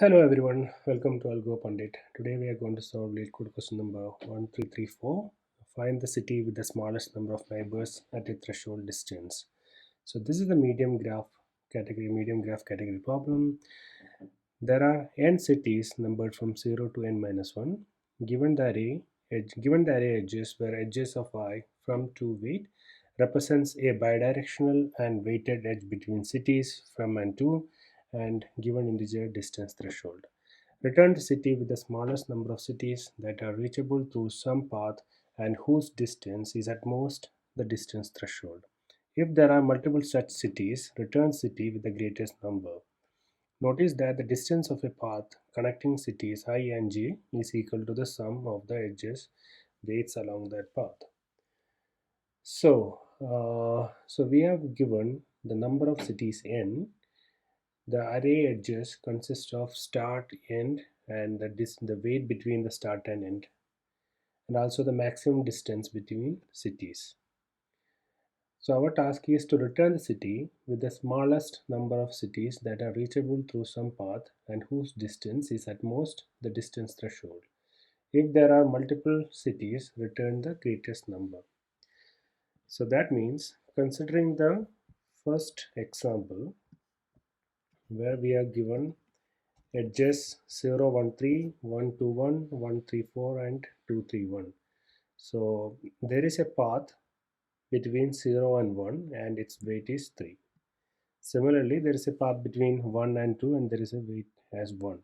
Hello everyone, welcome to Algo Pandit. Today we are going to solve LeetCode question number 1334. Find the city with the smallest number of neighbors at a threshold distance. So this is the medium graph category problem. There are n cities numbered from 0 to n minus 1. Given the array edges where edges of I from to weight represents a bidirectional and weighted edge between cities from and to and given integer distance threshold. Return the city with the smallest number of cities that are reachable through some path and whose distance is at most the distance threshold. If there are multiple such cities, return city with the greatest number. Notice that the distance of a path connecting cities I and j is equal to the sum of the edges weights along that path. So we have given the number of cities n. The array edges consist of start, end, and the weight between the start and end, and also the maximum distance between cities. So our task is to return the city with the smallest number of cities that are reachable through some path and whose distance is at most the distance threshold. If there are multiple cities, return the greatest number. So that means, considering the first example where we are given edges 0, 1, 3, 1, 2, 1, 1, 3, 4, and 2, 3, 1. So there is a path between 0 and 1 and its weight is 3. Similarly, there is a path between 1 and 2 and there is a weight as 1.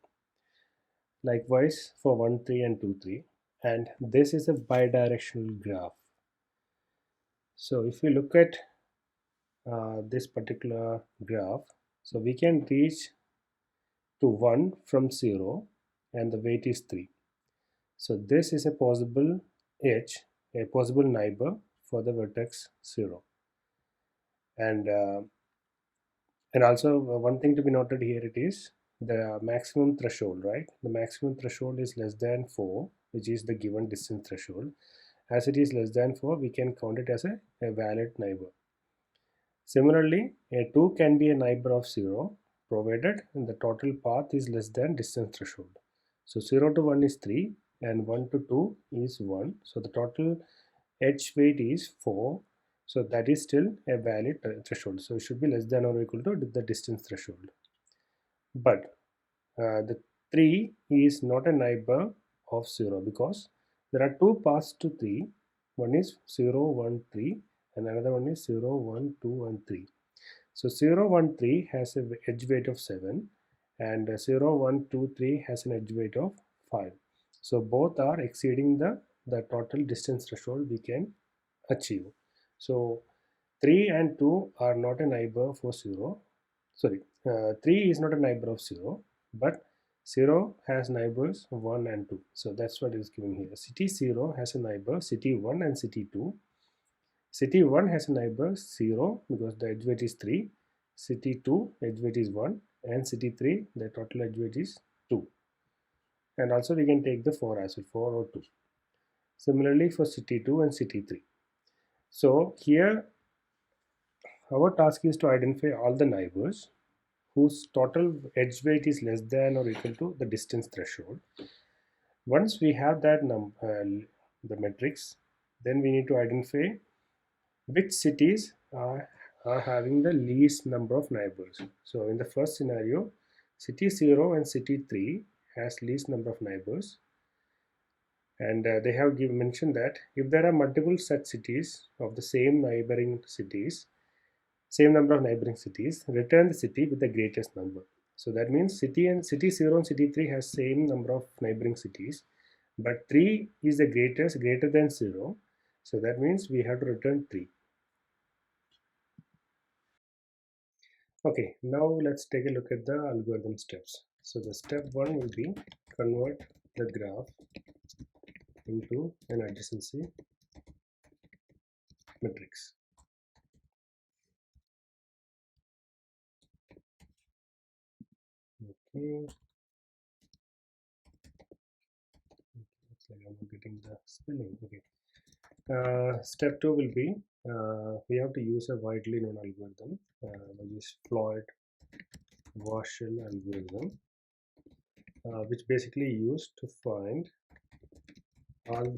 Likewise for 1, 3 and 2, 3. And this is a bidirectional graph. So if we look at this particular graph, so we can reach to 1 from 0 and the weight is 3. So this is a possible edge, a possible neighbor for the vertex 0. And also one thing to be noted here, it is the maximum threshold, right? The maximum threshold is less than 4, which is the given distance threshold. As it is less than 4, we can count it as a valid neighbor. Similarly, a 2 can be a neighbor of 0 provided the total path is less than distance threshold. So 0 to 1 is 3 and 1 to 2 is 1. So the total edge weight is 4. So that is still a valid threshold. So it should be less than or equal to the distance threshold. But the 3 is not a neighbor of 0 because there are two paths to 3. One is 0, 1, 3 and another one is 0, 1, 2 and 3. So 0, 1, 3 has an edge weight of 7 and 0, 1, 2, 3 has an edge weight of 5. So both are exceeding the total distance threshold we can achieve. So 3 and 2 are not a neighbor for 0. Sorry, 3 is not a neighbor of 0, but 0 has neighbors 1 and 2. So that's what is given here. City 0 has a neighbor city 1 and city 2. City 1 has a neighbor 0 because the edge weight is 3. City 2 edge weight is 1 and city 3 the total edge weight is 2. And also we can take the 4 as well, 4 or 2. Similarly for city 2 and city 3. So here our task is to identify all the neighbors whose total edge weight is less than or equal to the distance threshold. Once we have that the matrix, then we need to identify which cities are having the least number of neighbors. So in the first scenario, city 0 and city 3 has least number of neighbors, and they have mentioned that if there are multiple such cities of the same number of neighboring cities, return the city with the greatest number. So that means city 0 and city 3 has same number of neighboring cities, but 3 is the greater than 0. So that means we have to return 3. Okay, now let's take a look at the algorithm steps. So the step 1 will be convert the graph into an adjacency matrix. Okay, looks like I'm not getting the spelling. Okay. Step 2 will be we have to use a widely known algorithm, which is Floyd Warshall algorithm. which basically used to find all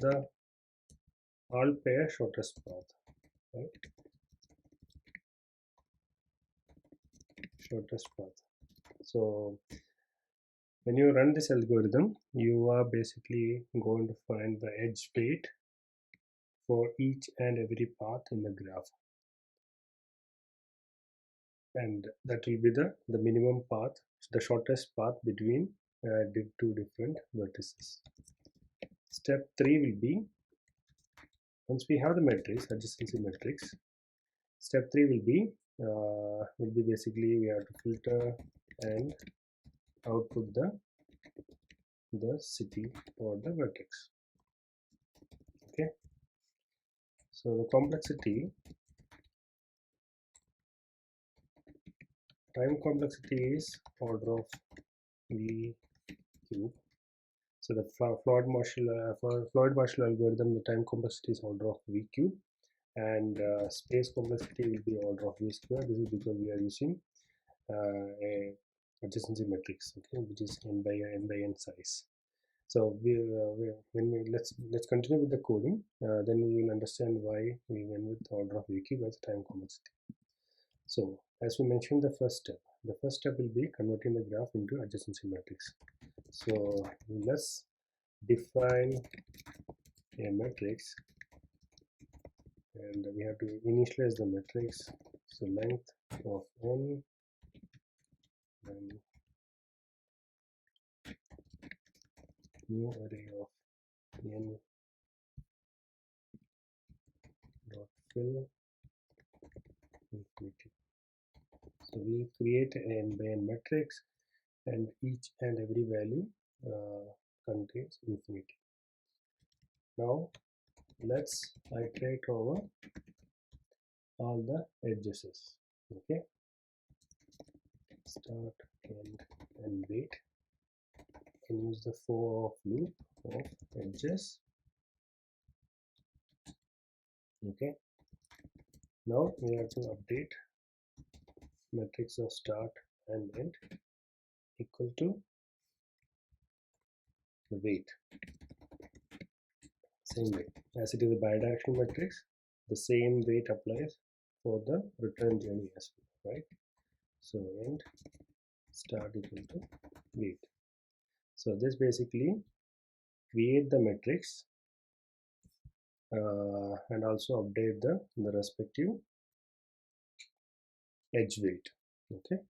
pair shortest path, right? Shortest path. So when you run this algorithm, you are basically going to find the edge weight for each and every path in the graph, and that will be the minimum path, the shortest path between two different vertices. Step 3 will be, once we have the matrix, adjacency matrix, step 3 will be basically we have to filter and output the city or the vertex. Okay, so the complexity, time complexity is order of V cube. So the Floyd-Marshall algorithm, the time complexity is order of V cube, and space complexity will be order of V square. This is because we are using a adjacency matrix, okay, which is n by n size. So let's continue with the coding. Then we will understand why we went with order of V cube as time complexity. So as we mentioned, the first step will be converting the graph into adjacency matrix. So let's define a matrix, and we have to initialize the matrix. So length of n and new array of n dot fill infinity. So we create an n by n matrix, and each and every value contains infinity. Now let's iterate over all the edges. Okay, start, end, and wait. You can use the for loop of edges. Okay, now we have to update matrix of start and end equal to the weight. Same way, as it is a bidirectional matrix, the same weight applies for the return journey as well, right? So end start equal to weight. So this basically create the matrix and also update the respective edge weight. Okay,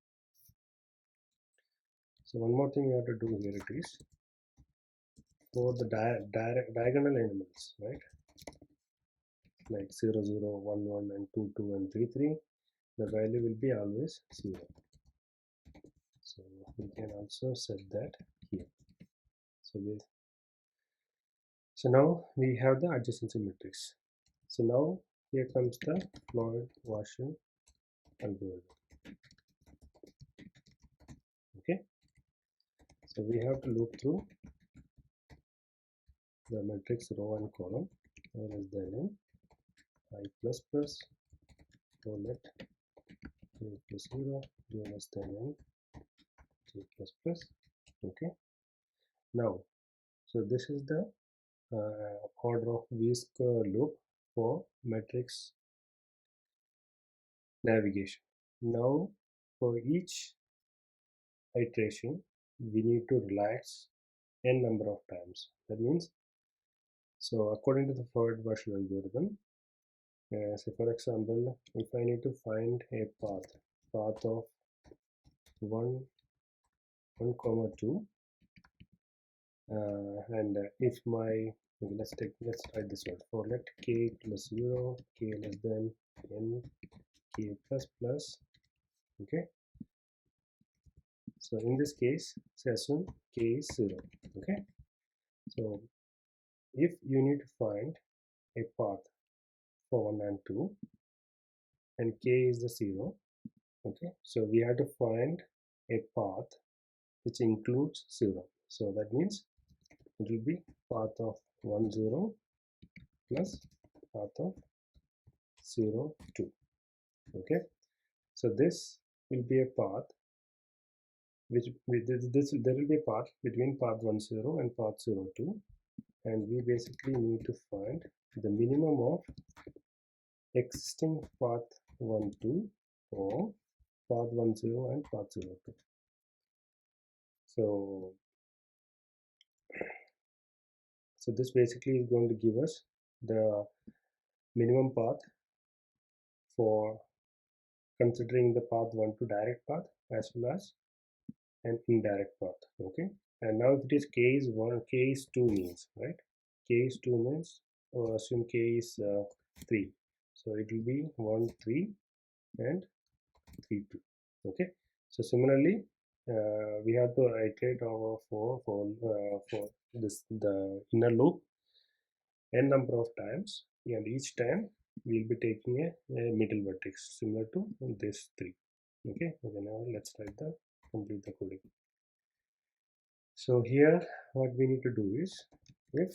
so one more thing we have to do here, it is for the diagonal elements, right, like 0 0 1 1 and 2 2 and 3 3, the value will be always 0. So we can also set that here. So now we have the adjacency matrix. So now here comes the Floyd-Marshall algorithm. Okay, so we have to loop through the matrix row and column less than n I plus plus row let j plus 0 j less than n j plus plus. Okay, now so this is the order of V-square loop for matrix navigation. Now for each iteration we need to relax n number of times. That means, so according to the Floyd-Marshall algorithm, so for example, if I need to find a path of 1 comma 2, and if my, okay, let's write this one, for let k plus 0 k less than n k plus plus. Okay, so in this case, say assume k is 0. Okay, so if you need to find a path for 1 and 2 and k is the 0, okay, so we have to find a path which includes 0. So that means it will be path of 1 0 plus path of 0 2. Okay, so this will be a path which with this there will be a path between path 10 and path 02, and we basically need to find the minimum of existing path 12 for path 10 and path 02. So this basically is going to give us the minimum path for considering the path 1 to direct path as well as an indirect path. Okay, and now if it is k is 1, k is 2 means, right, k is 2 means, assume k is 3, so it will be 1 3 and 3 2. Okay, so similarly we have to iterate over for this the inner loop n number of times, and each time we'll be taking a middle vertex similar to this 3. Okay, now let's write the complete the coding. So here what we need to do is, if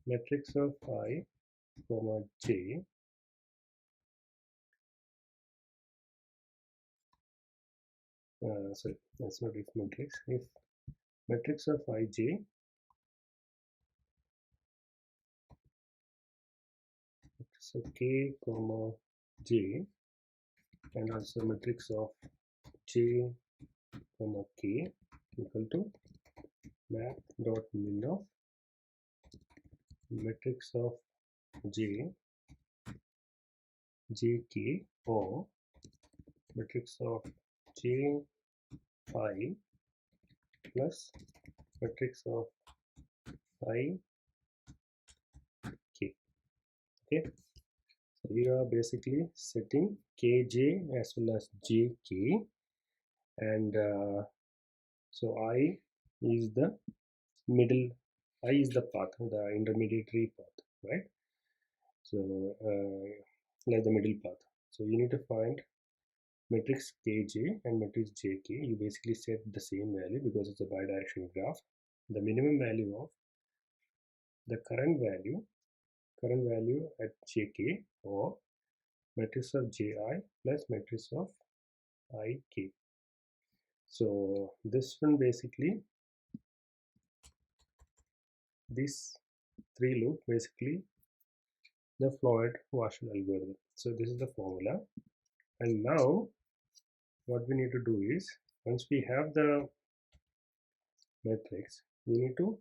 matrix of I comma j sorry, that's not if matrix, if matrix of ij so k comma j, and also matrix of j comma k equal to math dot min of matrix of j jk or matrix of j I plus matrix of I k. Okay, so we are basically setting kj as well as jk, and so I is the middle, I is the path, the intermediary path, right? So like the middle path. So you need to find matrix kj and matrix jk. You basically set the same value because it's a bidirectional graph. The minimum value of the current value at jk, or matrix of ji plus matrix of ik. So this one basically, this 3 loop basically the Floyd-Warshall algorithm. So this is the formula, and now what we need to do is, once we have the matrix, we need to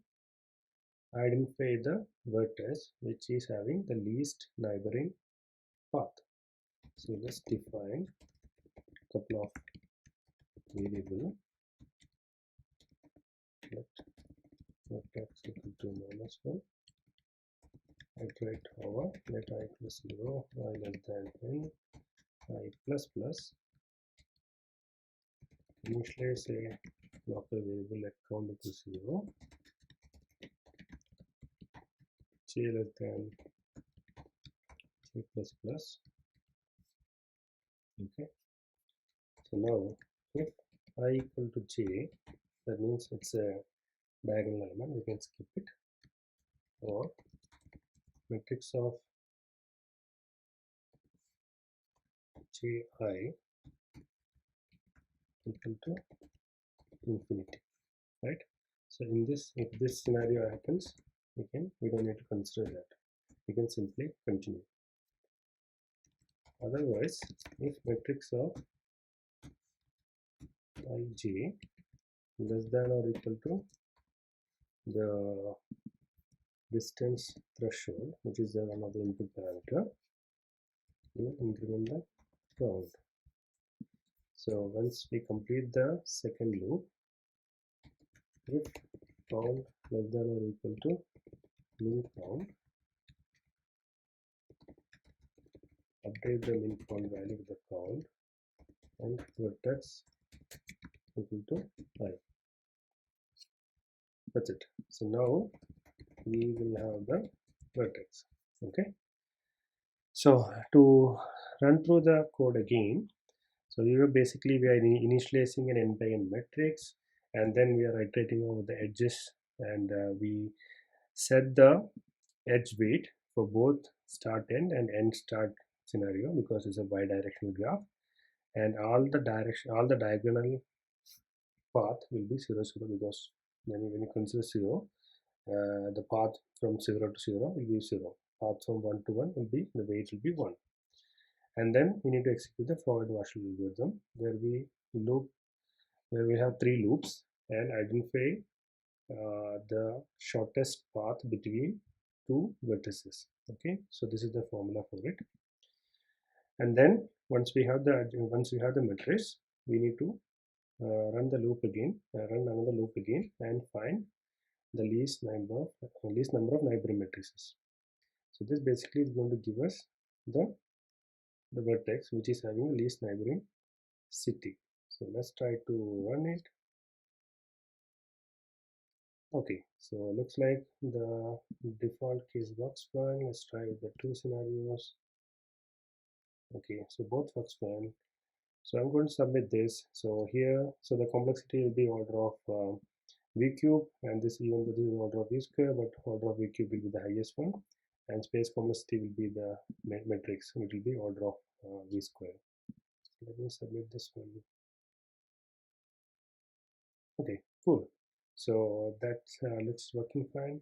identify the vertex which is having the least neighboring path. So let's define a couple of variable. Let vertex equal to -1, iterate over let I plus 0, I less than n, I plus plus, initialize a local variable at count equals 0, j less than j plus plus. Okay, so now if I equal to j, that means it's a diagonal element, we can skip it, or matrix of ji equal to infinity, right? So in this, if this scenario happens, we don't need to consider that, we can simply continue. Otherwise, if matrix of ij less than or equal to the distance threshold, which is one of the input parameter, we will increment the count. So once we complete the second loop, if count less than or equal to min count, update the min count value with the count, and vertex equal to I. That's it. So now we will have the vertex. Okay, so to run through the code again, so we are initializing an n by n matrix, and then we are iterating over the edges, and we set the edge weight for both start end and end start scenario because it's a bidirectional graph, and all the diagonal path will be 0 0 because when you consider 0, the path from 0 to 0 will be 0. Path from 1 to 1 will be, the weight will be 1. And then we need to execute the forward partial algorithm where we have 3 loops and identify the shortest path between two vertices. Okay, so this is the formula for it. And then once we have the matrix, we need to run another loop again, and find the least number of neighboring matrices. So this basically is going to give us the vertex which is having the least neighboring city. So let's try to run it. Okay, so looks like the default case works fine. Let's try with the two scenarios. Okay, so both works fine. So I'm going to submit this. So here, so the complexity will be order of v cube, and this, even though this is order of v square, but order of v cube will be the highest one, and space complexity will be the matrix, it will be order of v square. So let me submit this one. Okay, cool. So that looks working fine.